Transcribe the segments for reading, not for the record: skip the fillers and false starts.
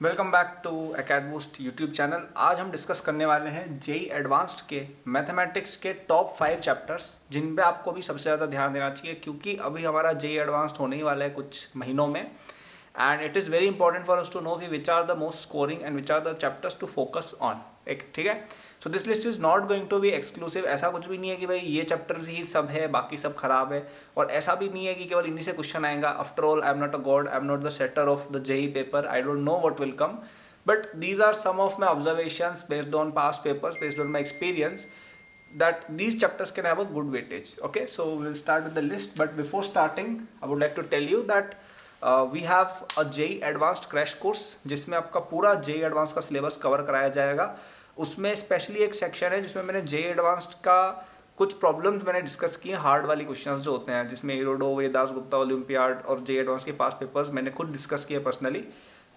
Welcome back to AcadBoost YouTube channel. आज हम discuss करने वाले हैं जेई एडवांस्ड के मैथमेटिक्स के टॉप 5 चैप्टर्स जिन पे आपको भी सबसे ज़्यादा ध्यान देना चाहिए, क्योंकि अभी हमारा जेई एडवांस्ड होने ही वाला है कुछ महीनों में। And it is very important for us to know कि which are the most scoring and which are the chapters to focus on. एक ठीक है, so this list is not going to be exclusive. ऐसा कुछ भी नहीं है कि भाई ये चैप्टर्स ही सब है बाकी सब खराब है, और ऐसा भी नहीं है कि केवल इन्हीं से क्वेश्चन आएगा। After all I am not a god, I am not the setter of the JEE paper, I don't know what will come, but these are some of my observations based on past papers, based on my experience, that these chapters can have a good weightage. Okay, so we'll start with the list, but before starting I would like to tell you that we have a JEE advanced crash course जिसमें आपका पूरा JEE advanced का syllabus cover कराया जाएगा। उसमें specially एक section है जिसमें मैंने JEE advanced का कुछ प्रॉब्लम्स मैंने डिस्कस किए, हार्ड वाली क्वेश्चंस जो होते हैं, जिसमें इरोडो, वेदास गुप्ता ओलंपियाड और JEE advanced के पास पेपर्स मैंने खुद डिस्कस किए पर्सनली।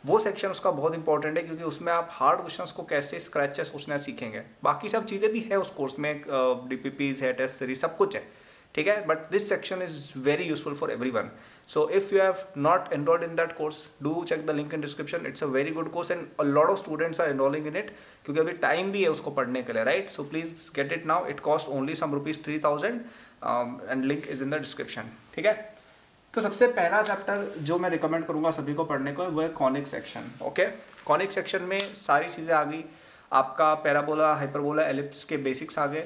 वो सेक्शन उसका बहुत इंपॉर्टेंट है, क्योंकि उसमें आप हार्ड क्वेश्चंस को कैसे स्क्रैच से सोचना सीखेंगे। बाकी सब चीज़ें भी है उस कोर्स में, डीपीपीज है, टेस्ट सीरीज, सब कुछ है, ठीक है, but this section is very useful for everyone. So if you have not enrolled in that course, do check the link in description. It's a very good course and a lot of students are enrolling in it, क्योंकि अभी time भी है उसको पढ़ने के लिए, right. So please get it now, it cost only some ₹3,000 and link is in the description, ठीक है। तो सबसे पहला चैप्टर जो मैं रिकमेंड करूंगा सभी को पढ़ने को वो है conic section. Okay, conic section में सारी चीज़ें आ गई, आपका पैराबोला, हाइपरबोला, एलिप्स के बेसिक्स आ गए,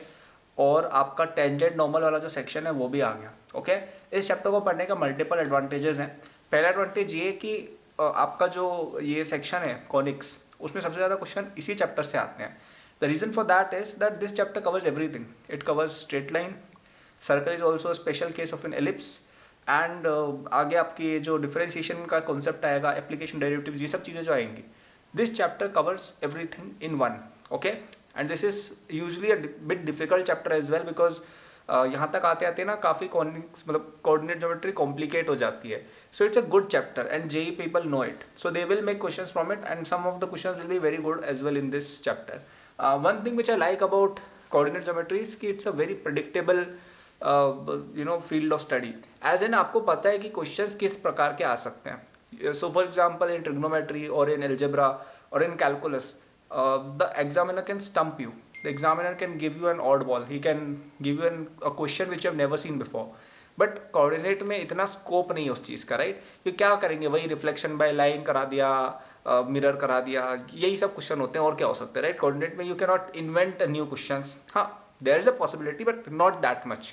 और आपका टेंजेंट नॉर्मल वाला जो सेक्शन है वो भी आ गया। ओके, इस चैप्टर को पढ़ने का मल्टीपल एडवांटेजेस हैं। पहला एडवांटेज ये कि आपका जो ये सेक्शन है कॉनिक्स, उसमें सबसे ज़्यादा क्वेश्चन इसी चैप्टर से आते हैं। The reason for that is that this chapter covers everything. It covers straight line, circle is also special case of an ellipse, and आगे आपकी जो डिफरेंशिएशन का कॉन्सेप्ट आएगा, एप्लीकेशन डेरिवेटिव्स, ये सब चीज़ें जो आएंगी, this chapter covers everything in one. Okay, and this is usually a bit difficult chapter as well, because यहाँ तक आते आते ना काफ़ी कॉनिक्स मतलब कोऑर्डिनेट ज्योमेट्री कॉम्प्लिकेट हो जाती है। So it's a good chapter and JEE people know it, so they will make questions from it, and some of the questions will be very good as well in this chapter. One thing which I like about coordinate geometry is कि it's a very predictable field of study, as an आपको पता है कि questions किस प्रकार के आ सकते हैं। So for example in trigonometry और इन एल्जेब्रा और in calculus, the examiner can stump you, the examiner can give you an odd ball, he can give you an a question which you have never seen before. But coordinate में इतना scope नहीं है उस चीज़ का, right. कि क्या करेंगे, वही रिफ्लेक्शन बाय लाइन करा दिया, मिरर करा दिया, यही सब क्वेश्चन होते हैं, और क्या हो सकते हैं, राइट। कोऑर्डिनेट में you can not invent new questions. हाँ, there is a possibility but not that much.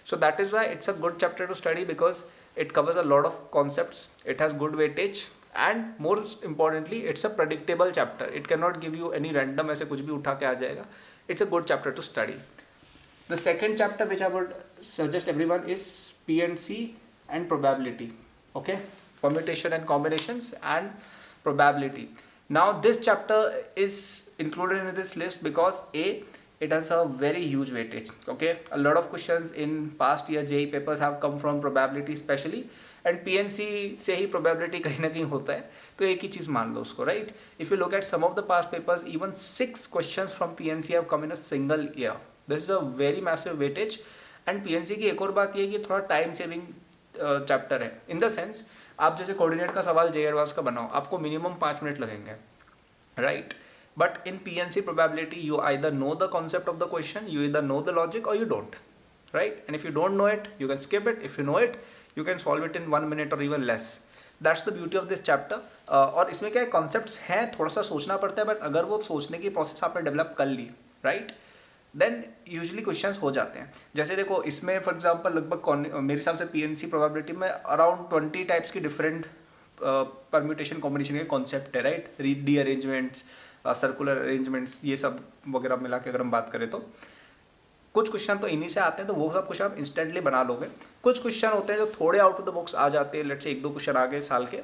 So that is why it's a good chapter to study, because it covers a lot of concepts, it has good weightage, and most importantly it's a predictable chapter. It cannot give you any random ऐसे कुछ भी उठा के आ जाएगा. It's a good chapter to study. The second chapter which I would suggest everyone is PNC and probability. Okay, permutation and combinations and probability. Now this chapter is included in this list because it has a very huge weightage. Okay, a lot of questions in past year JEE papers have come from probability especially, and PNC से ही probability कहीं ना कहीं होता है, तो एक ही चीज़ मान लो उसको, right. If you look at some of the past papers, even 6 questions from PNC have come in a single year. This is a very massive weightage. and PNC की एक और बात ये है कि थोड़ा टाइम सेविंग चैप्टर है, in the sense आप जैसे कोऑर्डिनेट का सवाल JEE एडवांस का बनाओ, आपको मिनिमम 5 मिनट लगेंगे, right. But in PNC probability, you either know the concept of the question, you either know the logic or you don't, right? And if you don't know it, you can skip it. If you know it, you can solve it in 1 minute or even less. That's the beauty of this chapter. और इसमें क्या है, concepts हैं, थोड़ा सा सोचना पड़ता है, but अगर वो सोचने की प्रोसेस आपने डेवलप कर ली, right? देन यूजली क्वेश्चंस हो जाते हैं। जैसे देखो इसमें फॉर एग्जांपल लगभग मेरे हिसाब से PNC प्रोबेबिलिटी में अराउंड 20 टाइप्स की डिफरेंट परम्यूटेशन कॉम्बिनेशन के कॉन्सेप्ट है, right. D arrangements, circular arrangements, ये सब वगैरह मिला के अगर हम बात करें तो कुछ क्वेश्चन तो इन्हीं से आते हैं, तो वो सब क्वेश्चन आप इंस्टेंटली बना लोगे। कुछ क्वेश्चन होते हैं जो थोड़े आउट ऑफ द बॉक्स आ जाते हैं, लेट्स से 1-2 क्वेश्चन आ गए साल के,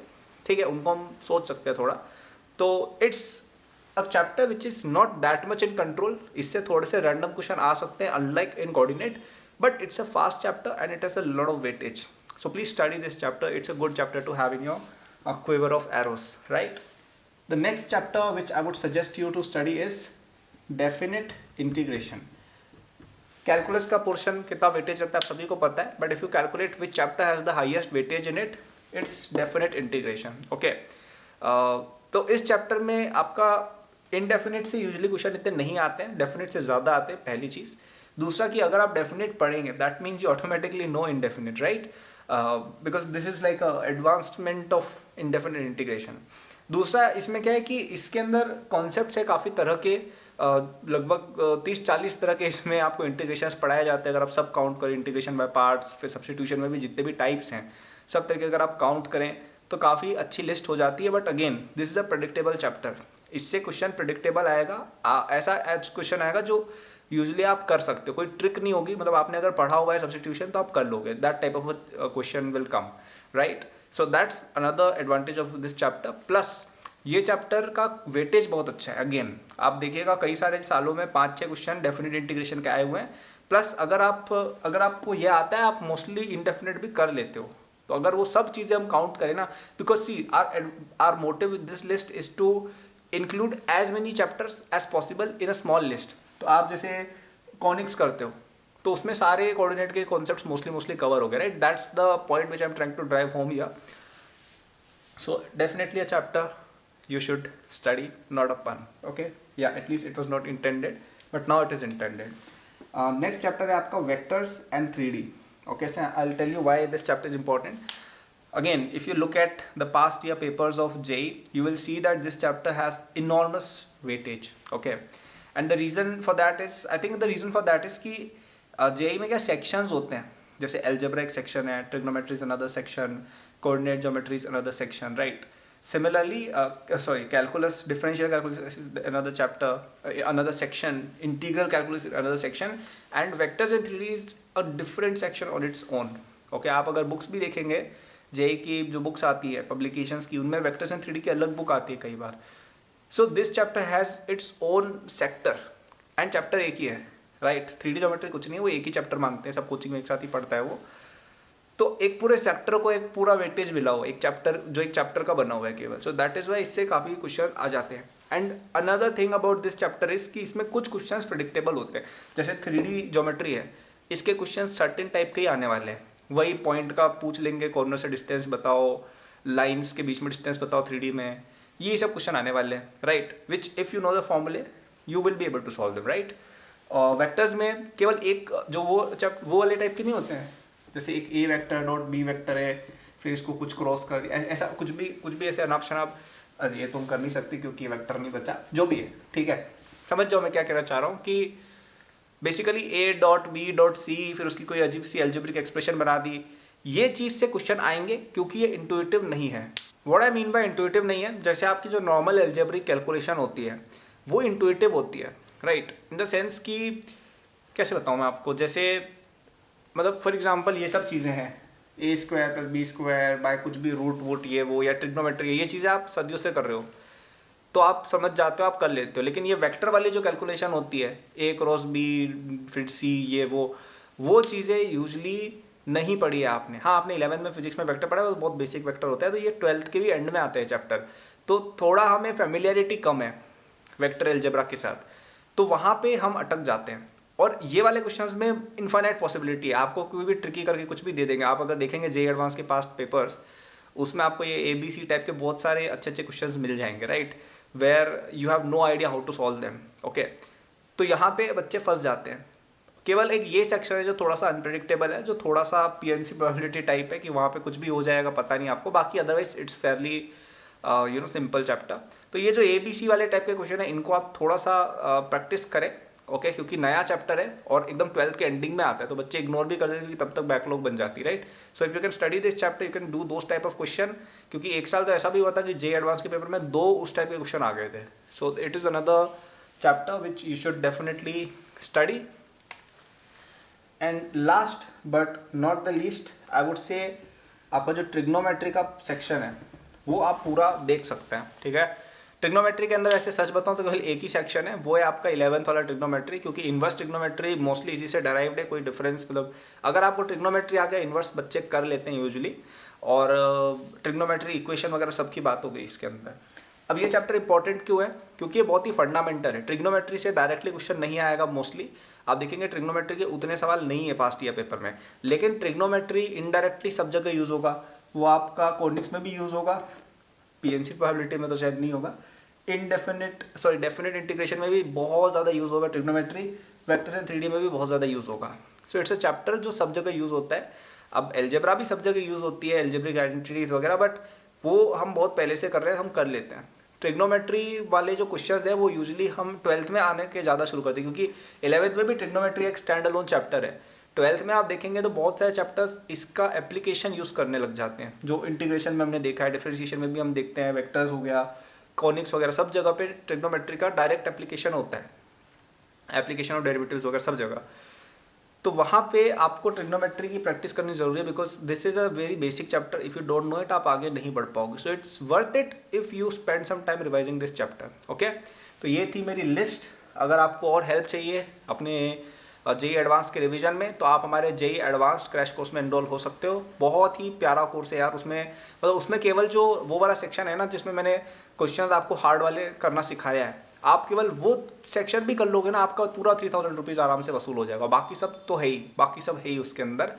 ठीक है, उनको हम सोच सकते हैं थोड़ा। तो it's a chapter which is not that much in control, इससे थोड़े से रैंडम क्वेश्चन आ सकते हैं unlike in coordinate, but it's a fast chapter and it has a lot of weightage. So please study this chapter, it's a good chapter two have in your quiver of arrows, right. The next chapter which I would suggest you to study is definite integration. Calculus का portion कितना weightage रखता है आप सभी को पता है, but if you calculate which chapter has the highest weightage in it, it's definite integration. Okay, तो इस चैप्टर में आपका इनडेफिनेट से यूजुअली क्वेश्चन इतने नहीं आते हैं, डेफिनेट से ज़्यादा आते हैं, पहली चीज़। दूसरा कि अगर आप डेफिनेट पढ़ेंगे that means you automatically know indefinite, right, because this is like advancement of indefinite integration. दूसरा इसमें क्या है कि इसके अंदर कॉन्सेप्ट है काफ़ी तरह के, लगभग 30-40 तरह के इसमें आपको इंटीग्रेशन पढ़ाए जाते हैं। अगर आप सब काउंट करें, इंटीग्रेशन बाय पार्ट्स, फिर सब्स्टिट्यूशन में भी जितने भी टाइप्स हैं सब तरीके अगर आप काउंट करें तो काफ़ी अच्छी लिस्ट हो जाती है। But again this is a predictable chapter, इससे क्वेश्चन प्रेडिक्टेबल आएगा, ऐसा क्वेश्चन आएगा जो यूजुअली आप कर सकते हो, कोई ट्रिक नहीं होगी, मतलब आपने अगर पढ़ा हुआ है सब्स्टिट्यूशन तो आप कर लोगे, that type of question will come, right. So that's another advantage of this chapter. Plus ये चैप्टर का वेटेज बहुत अच्छा है। अगेन आप देखिएगा कई सारे सालों में 5-6 क्वेश्चन डेफिनेट इंटीग्रेशन के आए हुए हैं। प्लस अगर आपको ये आता है, आप मोस्टली इंडेफिनेट भी कर लेते हो, तो अगर वो सब चीज़ें हम काउंट करें ना, because see our motive with this list is to include as many chapters as possible in a small list. तो आप जैसे कॉनिक्स करते हो तो उसमें सारे कोऑर्डिनेट के कॉन्सेप्ट्स मोस्टली कवर हो गए, right. That's the point which I am trying to drive home here. So definitely a chapter you should study, not a pun, okay, yeah, at least it was not intended but now it is intended. Next chapter है आपका vectors and 3D, okay, so I'll tell you why this chapter is important. Again, if you look at the past year papers of JEE, you will see that this chapter has enormous weightage, okay, and the reason for that is, I think the reason for that is कि JEE में क्या sections होते हैं, जैसे algebraic section है, trigonometry is another section, coordinate geometry is another section, right. Similarly, calculus, differential calculus is another chapter, another section, integral calculus is another section, and vectors and 3D is a different section on its own. Okay, आप अगर books भी देखेंगे JEE की जो books आती है publications की, उनमें वेक्टर्स एंड 3D की अलग बुक आती है कई बार। So this chapter has its own sector, and chapter एक ही है, राइट। 3D ज्योमेट्री कुछ नहीं है, वो एक ही चैप्टर मानते हैं, सब कोचिंग में एक साथ ही पढ़ता है वो। तो एक पूरे सेक्टर को एक पूरा वेटेज मिला हो, एक चैप्टर का बना हुआ है केवल। सो दैट इज वाई इससे काफ़ी क्वेश्चन आ जाते हैं। And another thing about this chapter is कि इसमें कुछ क्वेश्चंस प्रेडिक्टेबल होते हैं। जैसे 3D ज्योमेट्री है, इसके क्वेश्चन सर्टेन टाइप के ही आने वाले हैं, वही पॉइंट का पूछ लेंगे, कॉर्नर से डिस्टेंस बताओ, लाइन्स के बीच में डिस्टेंस बताओ 3D में, ये सब क्वेश्चन आने वाले हैं, right, which if you know the formulae you will be able to solve them, right. Vectors में केवल एक जो वो वाले टाइप के नहीं होते हैं, जैसे एक ए वेक्टर डॉट बी वेक्टर है, फिर इसको कुछ क्रॉस कर दिया, ऐसा कुछ भी ऐसे अनाप शनाप, अरे ये तुम कर नहीं सकती क्योंकि वेक्टर नहीं बचा, जो भी है, ठीक है। समझ जाओ मैं क्या कहना चाह रहा हूँ कि basically A dot B dot C, फिर उसकी कोई अजीब सी अलजेब्रिक एक्सप्रेशन बना दी, ये चीज़ से क्वेश्चन आएंगे क्योंकि ये इंट्यूटिव नहीं है। What I mean by intuitive नहीं है, जैसे आपकी जो नॉर्मल अलजेब्रिक कैलकुलेशन होती है वो इंट्यूटिव होती है, राइट, इन द सेंस कि कैसे बताऊँ मैं आपको, जैसे मतलब फॉर एग्जांपल ये सब चीज़ें हैं, a square plus b square by कुछ भी रूट वूट ये वो, या ट्रिग्नोमेट्री, ये चीज़ें आप सदियों से कर रहे हो तो आप समझ जाते हो, आप कर लेते हो। लेकिन ये वेक्टर वाली जो कैलकुलेशन होती है, ए क्रॉस बी फिर सी, ये वो चीज़ें यूजली नहीं पढ़ी है आपने। हाँ, आपने 11th में फिजिक्स में वेक्टर पढ़ा है, वो बहुत बेसिक वेक्टर होता है, तो ये 12th के भी एंड में आते हैं चैप्टर, तो थोड़ा हमें फेमिलियरिटी कम है वेक्टर अलजेब्रा के साथ, तो वहाँ पे हम अटक जाते हैं। और ये वाले क्वेश्चंस में इनफाइनाइट पॉसिबिलिटी है, आपको कोई भी ट्रिकी करके कुछ भी दे देंगे। आप अगर देखेंगे जेईई एडवांस के पास्ट पेपर्स, उसमें आपको ये ABC टाइप के बहुत सारे अच्छे क्वेश्चंस मिल जाएंगे, right, where you have no idea how to solve them, okay. तो यहाँ पे बच्चे फंस जाते हैं। केवल एक ये सेक्शन है जो थोड़ा सा अनप्रेडिक्टेबल है, जो थोड़ा सा PNC प्रोबेबिलिटी टाइप है कि वहाँ पे कुछ भी हो जाएगा, पता नहीं आपको, बाकी otherwise it's Fairlie simple chapter. तो ये जो ABC वाले टाइप के क्वेश्चन है, इनको आप थोड़ा सा प्रैक्टिस करें, ओके, क्योंकि नया चैप्टर है और एकदम 12th के एंडिंग में आता है, तो बच्चे इग्नोर भी कर देते हैं, तब तक बैकलॉग बन जाती है, right. So if you can study this chapter you can do those type of question, क्योंकि एक साल तो ऐसा भी हुआ था कि जेईई एडवांस के पेपर में 2 उस टाइप के क्वेश्चन आ गए थे। So it is another chapter which you should definitely study. And last but not the least, I would say आपका जो ट्रिग्नोमेट्री का सेक्शन है वो आप पूरा देख सकते हैं, ठीक है। ट्रिग्नोमेट्री के अंदर ऐसे सच बताऊं तो केवल एक ही सेक्शन है, वो है आपका 11th वाला ट्रिग्नोमेट्री, क्योंकि इन्वर्स ट्रिग्नोमेट्री मोस्टली इसी से डराइव्ड है, कोई डिफरेंस मतलब अगर आपको ट्रिग्नोमेट्री आ गया, इन्वर्स बच्चे कर लेते हैं यूजुअली, और ट्रिग्नोमेट्री इक्वेशन वगैरह सबकी बात हो गई इसके अंदर। अब ये चैप्टर इंपॉर्टेंट क्यों है, क्योंकि ये बहुत ही फंडामेंटल है। ट्रिग्नोमेट्री से डायरेक्टली क्वेश्चन नहीं आएगा मोस्टली, आप देखेंगे ट्रिग्नोमेट्री के उतने सवाल नहीं है पास्ट ईयर पेपर में, लेकिन ट्रिग्नोमेट्री इनडायरेक्टली सब जगह यूज़ होगा, वो आपका कोनिक्स में भी यूज़ होगा, पीएनसी प्रोबेबिलिटी में तो शायद नहीं होगा। डेफिनेट इंटीग्रेशन में भी बहुत ज़्यादा यूज़ होगा, ट्रिग्नोमेट्री, वेक्टर्स एंड 3D में भी बहुत ज़्यादा यूज़ होगा। सो इट्स अ चैप्टर जो सब जगह यूज़ होता है। अब एलजेब्रा भी सब जगह यूज़ होती है, एलजेब्रिक आइडेंटिटीज वगैरह, बट वो हम बहुत पहले से कर रहे हैं, हम कर लेते हैं। ट्रिग्नोमेट्री वाले जो क्वेश्चंस है वो यूजुअली हम 12th में आने के ज़्यादा शुरू करते हैं, क्योंकि 11th में भी ट्रिग्नोमेट्री एक स्टैंड अलोन चैप्टर है। 12th में आप देखेंगे तो बहुत सारे चैप्टर्स इसका एप्लीकेशन यूज़ करने लग जाते हैं, जो इंटीग्रेशन में हमने देखा है, डिफरेंशिएशन में भी हम देखते हैं, वेक्टर्स हो गया, कॉनिक्स वगैरह, सब जगह पे ट्रिग्नोमेट्री का डायरेक्ट एप्लीकेशन होता है, एप्लीकेशन ऑफ डेरिवेटिव्स वगैरह सब जगह। तो वहाँ पे आपको ट्रिग्नोमेट्री की प्रैक्टिस करनी जरूरी है, because this is a very basic chapter. If you don't know it, आप आगे नहीं बढ़ पाओगे। So it's worth it if you spend some time revising this chapter. Okay, तो ये थी मेरी लिस्ट। अगर आपको और हेल्प चाहिए अपने जेई एडवांस के रिवीजन में, तो आप हमारे जेई एडवांस्ड क्रैश कोर्स में एनरोल हो सकते हो। बहुत ही प्यारा कोर्स है यार। उसमें मतलब उसमें केवल जो वो वाला सेक्शन है ना, जिसमें मैंने क्वेश्चंस आपको हार्ड वाले करना सिखाया है, आप केवल वो सेक्शन भी कर लोगे ना, आपका पूरा 3000 रुपीज़ आराम से वसूल हो जाएगा। बाकी सब तो है ही, बाकी सब है ही उसके अंदर।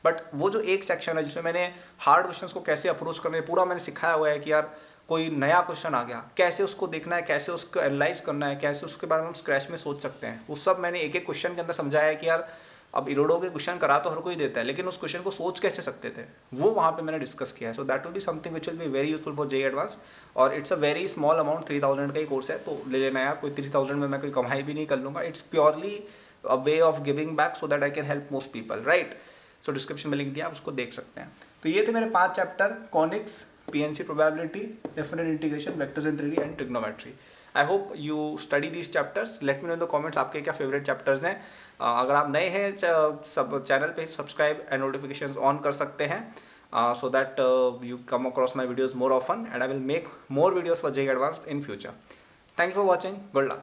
बट वो जो एक सेक्शन है जिसमें मैंने हार्ड क्वेश्चंस को कैसे अप्रोच करने, पूरा मैंने सिखाया हुआ है कि यार कोई नया क्वेश्चन आ गया, कैसे उसको देखना है, कैसे उसको एनालाइज करना है, कैसे उसके बारे में हम स्क्रैच में सोच सकते हैं, वो सब मैंने एक एक क्वेश्चन के अंदर समझाया है कि यार अब इरोडो के क्वेश्चन करा तो हर कोई देता है, लेकिन उस क्वेश्चन को सोच कैसे सकते थे, वो वहाँ पे मैंने डिस्कस किया है। So that will be something which will be very useful for JEE advance. और it's a very small amount, 3000 का ही कोर्स है, तो ले लेना यार। कोई 3000 में मैं कोई कमाई भी नहीं कर लूँगा। It's purely a way of giving back so that I can help most people, right. So description में लिंक दिया, आप उसको देख सकते हैं। तो ये थे मेरे 5 chapter, conics, PNC probability, definite integration, vectors in 3D and trigonometry. I hope you study these chapters. Let me know in the comments आपके क्या favorite chapters हैं। अगर आप नए हैं सब चैनल पे सब्सक्राइब एंड नोटिफिकेशंस ऑन कर सकते हैं, so that you come across my videos more often and I will make more videos for JEE Advanced in future. Thank you for watching. Good luck.